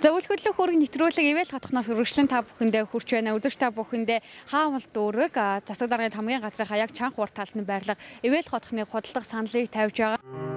Зөвлөх хөдлөх хөрөнгө нэвтрүүлэг ивэл хотхноос үргэлжлэн та бүхэндээ хүрч байна. Үзэгч та бүхэндээ хаавал дүүрэг засаг даргын хамгийн газрынхаа яг чанга хурд талд нь байрлах ивэл хотхны худалдах саналыг тавьж байгаа.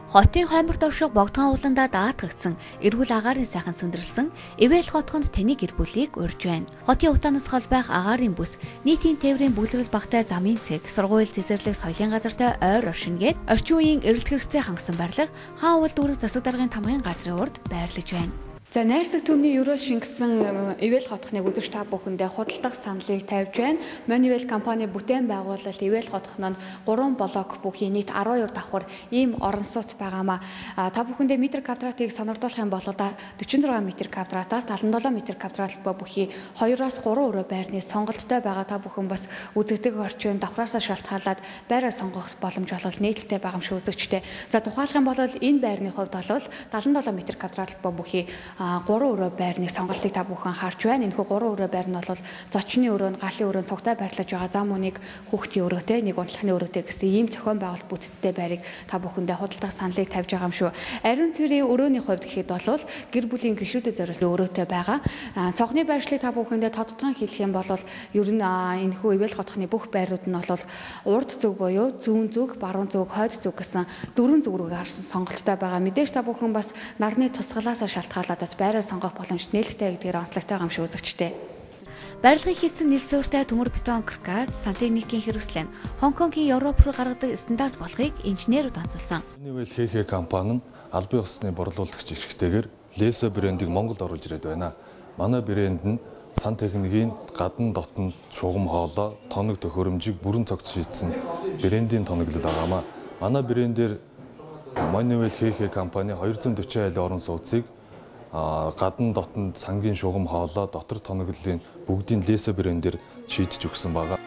Хотын хойморт орших богдгон ууландаа даатгагдсан эрүүл агаарын сайхан сүндэрлсэн ивэл хотхонд таны гэр бүлийг урьж байна. Хотын утаанаас хол байх агаарын бүс, нийтийн тээврийн бүлрэл багтай замын цэг, сургууль, цэцэрлэг, соёлын газартай ойр оршингээд орчин үеийн эрэлт хэрэгцээ хангасан барилга хаавал дүүрэг засаг даргын тамгын газрын урд байрлаж байна. За найрсаг төмний ерөөл шингэсэн ивэл хотхныг үзэгч та бүхэндээ худалдах саналыг тавьж байна. Manuel компани бүтээн байгуулалт ивэл хотхнонд 3 блок бүхий нийт 12 давхар ийм орон сууц байгаамаа. Та бүхэндээ метр квадратыг сонирдуулах юм бол 46 метр квадратаас 77 метр квадрат бүхий 2-3 өрөө байрны сонголттой байгаа. Та бүхэн бас үзэгдэг орчин давхраасаа шалтгаалаад байраа сонгох боломж бол нийтлэлтэй байгаа юм шиг үзэгчтэй. За тухайлах юм бол энэ байрны хувьд бол 77 метр квадрат бүхий 3 өрөө байрны сонголтыг та бүхэн харж байна. Энэхүү 3 өрөө байр нь бол зочны өрөө, галын өрөө цугтай байрлаж байгаа. Зам үнийг хүүхдийн өрөөтэй, нэг унтлахны өрөөтэй гэсэн ийм зохион байгуулалт бүтцтэй байрыг та бүхэндээ худалдах саналыг тавьж байгаа юм шүү. Ариун цэврийн өрөөний хувьд гэхэд бол гэр бүлийн гишүүдэд зориулсан өрөөтэй байгаа. Цонхны байршлыг та бүхэндээ тодтогон хэлэх юм бол ер нь энэхүү ивэл хотхны бүх байрууд нь бол урд зүг буюу зүүн зүг, баруун зүг, хойд зүг гэсэн 4 зүг рүү гарсан сонголттой байгаа. Мэдээж та бүхэн бас нарны тусгалаас шалтгаалаад байраа сонгох боломж нээлттэй гэдгээр онцлогтой юм шиг үзэгчтэй. Барилгын хийсэн нийл суурьтай төмөр бетон каркас, сантехникийн хэрэгслэн Хонконгийн Европ руу гаргадаг стандарт болохыг инженерүүд онцолсон. Manuel компани нь албан ёсны борлуулагч эрхтэйгээр Lesa брендийг Монголд оруулж ирээд байна. Манай брэнд нь сантехникийн гадна дотн шугам хоолой, тоног төхөөрөмжийг бүрэн цогц шийдсэн брендийн тоноглол байгаамаа. Манай брэндээр Manuel компани 240 айлын орон сууцыг гадна дотнд сангийн шугам хоолой, дотор тоноглолын бүгдийн Lesa брэндээр шийдэж өгсөн байгаа.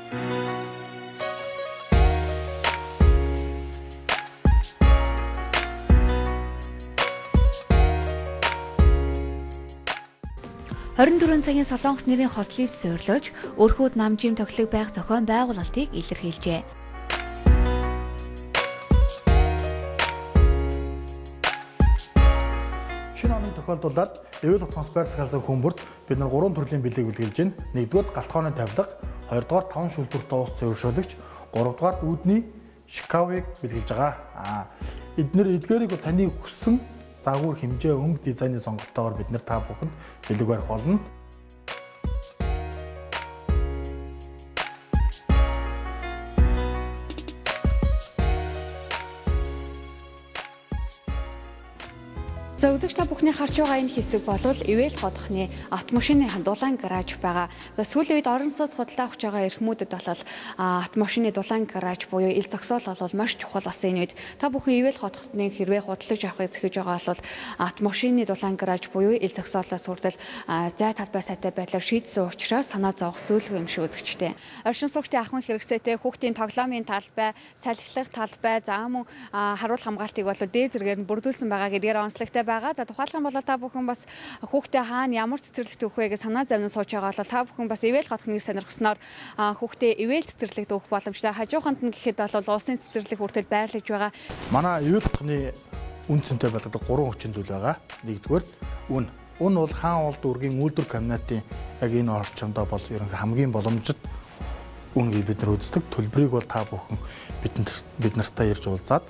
«24 цагийн Солонгос» нэрийн хослолд суйрлуулж, өрхүүд намжим тоглог байх зохион байгуулалтыг илэрхийлжээ. Тохиолдуулаад ивэл хотхоос байр захиалсан хүмүүрт бид нар 3 төрлийн бэлэг бэлгэлж байна. Нэгдүгээр галтгооны тавилга, хоёрдугаар 5 шүлтүрт уус цэвэршүүлэгч, гуравдугаар үүдний шкавыг бэлгэлж байгаа. Эдгээрийг таны хүссэн загвар хэмжээ, өнгө дизайны сонголтоогоор бид нар та бүхэнд бэлэг барих болно. За үзэгч та бүхний харж байгаа энэ хэсэг бол ивэл хотхны автомашины дулаан гараж байгаа. За сүүлийн үед орон сууц худалдаа авч байгаа эрхмүүдэд бол автомашины дулаан гараж буюу ил зогсоол бол маш чухал бас энэ үед. Та бүхэн ивэл хотхны хэрвээ худалдаж авахыг зэхэж байгаа бол автомашины дулаан гараж буюу ил зогсоолоос хүртэл зай талбай сайтай байдлаар шийдсэн учраас санаа зовох зүйл юм шиг үзэгчтэй. Оршин суугчдын ахуйн хэрэгцээтэй хүүхдийн тоглоомын талбай, салхилах талбай, за мөн харуул хамгаалтыг бол дээд зэрэгээр нь бүрдүүлсэн байгаа гэдгээр онцлогтой. За тухайлах юм бол та бүхэн бас хүүхдээ хаана ямар цэцэрлэгт өгөх вэ гэж санаа зовноо сууж байгаа бол та бүхэн бас ивэл хотхныг сонирхсноор хүүхдээ ивэл цэцэрлэгт өгөх боломжтой. Хажууханд нь гэхэд бол улсын цэцэрлэг хүртэл байрлаж байгаа. Манай ивэл хотхны үн цэнтэй болгодог 3 хүчин зүйл байгаа. Нэгдүгээр үн. Үн бол хаан улд үргийн үйлдвэр комбинатын яг энэ орчиндөө бол ерөнхий хамгийн боломжит үн гэж бид нар үздэг. Төлбөрийг бол та бүхэн бид нартай ирж уулзаад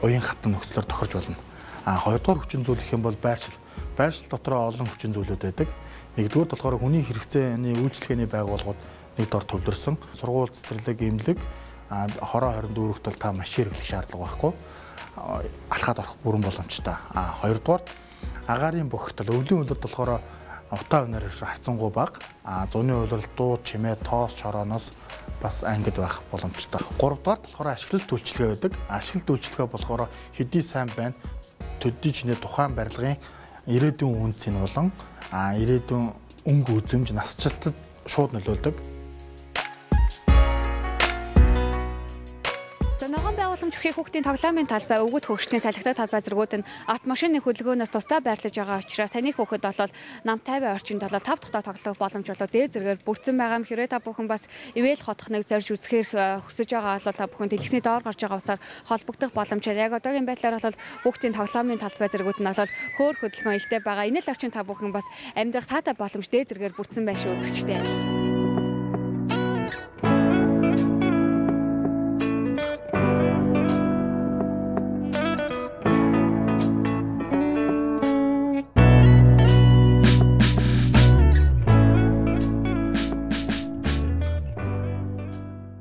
уян хатан нөхцлөөр тохирж болно. Хоёрдугаар хүчин зүйл гэх юм бол байршил. Байршил дотроо олон хүчин зүйлүүд байдаг. Нэгдүгээр болохоор хүний хэрэгцээний үйлчлэгээний байгууллагууд нэг дор төвлөрсөн. Сургууль, цэцэрлэг, эмнэлэг, хороо хорин дүүрэгт бол та маш хэрэглэх шаардлага байхгүй. Алхаад орох бүрэн боломжтой. Хоёрдугаар агаарын бохирдол. Өвлийн үйлдвэрт болохоор утаа өнөр харцсангуй баг. Зуны үйлдвэр дуу, чимээ, тоос, чорооноос бас ангид байх боломжтой. Гуравдугаар болохоор ашиглалт үйлчлэгээ байдаг. Ашиглалт үйлчлэгээ болохоор хэдий сайн байна төдий чиний тухайн барилгын ирээдүйн үнцийг болон ирээдүйн өнгө үзэмж насжилтад шууд нөлөөлдөг. Ногоон байгууламж Эрхийн хүүхдийн тоглоомын талбай, өвгөт хөгжлийн салхитай талбай зэргүүд нь автомашины хөдөлгөөнөөс тусдаа байрлаж байгаа учраас таны хүүхэд бол нам 50 орчинд 5 дахь тоглох боломж болоо дээд зэрэгээр бүрдсэн байгаа юм. Хэрвээ та бүхэн бас ивэл хотхныг зорж үзэхээр хүсэж байгаа бол та бүхэн дэлгэцний доор гарч байгаа утсаар холбогдох боломжтой. Яг одоогийн байдлаар бол хүүхдийн тоглоомын талбай зэргүүд нь бол хөөр хөдөлгөөн ихтэй байгаа. Энэ л орчин та бүхэн бас амьдрах таатай боломж дээд зэрэгээр бүрдсэн байх шүү үзэгчтэй.